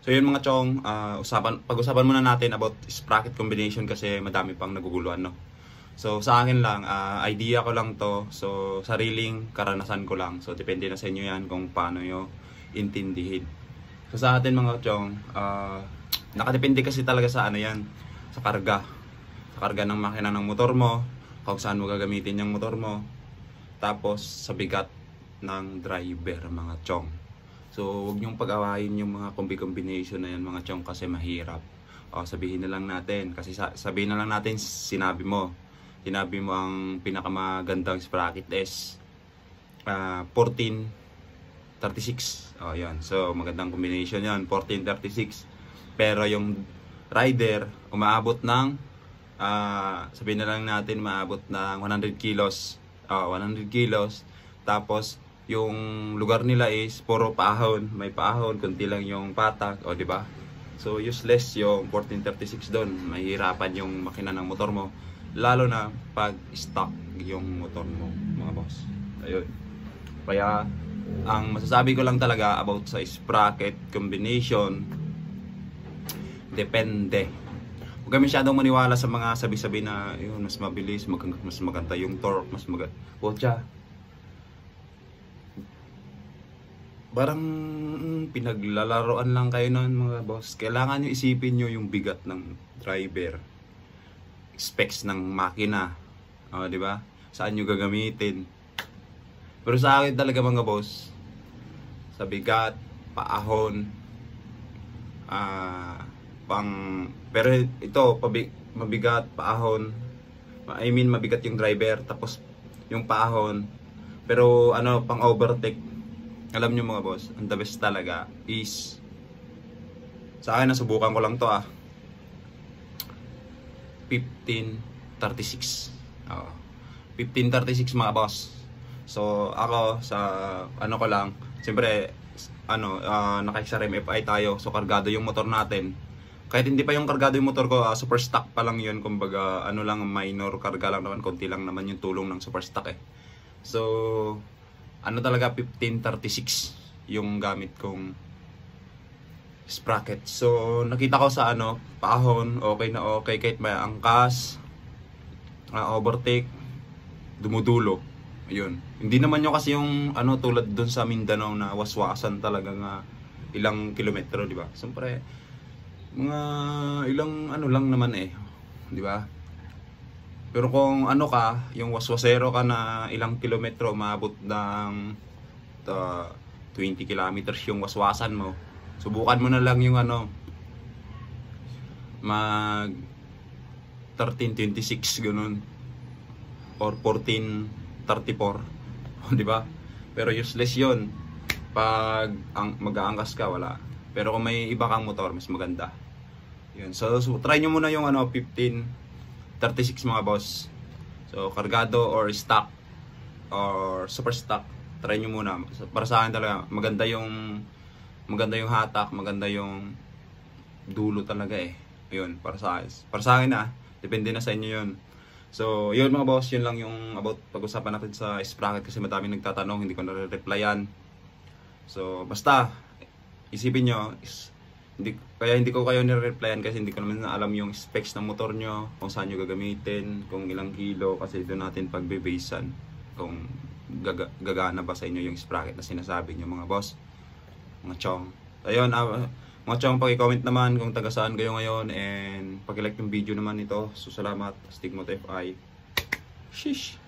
So yun mga chong, pag-usapan muna natin about sprocket combination kasi madami pang naguguluhan, no? So sa akin lang, idea ko lang to. So sariling karanasan ko lang. So depende na sa inyo yan kung paano nyo intindihin. So sa atin mga chong, nakadepende kasi talaga sa ano yan, sa karga. Sa karga ng makina ng motor mo, kung saan mo gagamitin yung motor mo. Tapos sa bigat ng driver mga chong. So huwag niyong pag-awayin yung mga combination na yan mga chong kasi mahirap. Sabihin na lang natin, kasi sabihin na lang natin sinabi mo ang pinakamagandang sprocket is 1436. Yan. So magandang combination yan, 1436. Pero yung rider umaabot ng sabihin na lang natin maabot ng 100 kilos. 100 kilos. Tapos yung lugar nila is puro paahon, may paahon, kunti lang yung patak, di ba? So useless yung 1436 doon. Mahirapan yung makina ng motor mo, lalo na pag stock yung motor mo, mga boss. Ayun. Kaya ang masasabi ko lang talaga about sa sprocket combination, depende. Huwag kami masyadong maniwala sa mga sabi-sabi na yun, mas mabilis, mas maganda yung torque, mas maganda. Pucha, parang pinaglalaroan lang kayo nun mga boss. Kailangan nyo isipin nyo yung bigat ng driver, specs ng makina, di ba? Saan nyo gagamitin. Pero sa akin talaga mga boss, sa bigat, paahon, pero ito mabigat, paahon, mabigat yung driver, tapos yung paahon, pero pang overtake. Alam nyo mga boss, ang the best talaga is, sa akin nasubukan ko lang to 1536. 1536 mga boss. So ako sa ko lang, siyempre naka-XRM FI tayo, so kargado yung motor natin. Kahit hindi pa yung kargado yung motor ko, super stock pa lang yun, kumbaga lang, minor karga lang naman, konti lang naman yung tulong ng super stock So talaga 1536 yung gamit kong sprocket. So nakita ko sa paahon, okay na okay, kahit may angkas, overtake, dumudulo. Ayun. Hindi naman yung kasi yung tulad dun sa Mindanao na waswasan talaga nga ilang kilometro, di ba? Siyempre mga ilang lang naman di ba? Pero kung yung waswasero ka na ilang kilometro, maabot ng 20 kilometers yung waswasan mo, subukan mo na lang yung mag 1326 ganun or 1434, di ba? Pero useless yun pag mag-aangkas ka, wala. Pero kung may iba kang motor, mas maganda yun. So try nyo muna yung 1536 mga boss. So kargado or stock or super stock, try nyo muna. Para sa akin talaga maganda yung hatak, maganda yung dulo talaga yun, para sa akin depende na sa inyo yun. So yun mga boss, yun lang yung about pag-usapan natin sa sprocket kasi madaming nagtatanong, hindi ko na-replyan. So basta isipin nyo, hindi ko kayo nire-replyan kasi hindi ko naman alam yung specs ng motor nyo, kung saan nyo gagamitin, kung ilang kilo, kasi doon natin pagbe-basean kung gagana ba sa inyo yung sprocket na sinasabi nyo mga boss, mga chong. Ayun, mga chong, paki-comment naman kung taga saan kayo ngayon, and paki-like yung video naman ito. So salamat, Stigmo FI. Sheesh.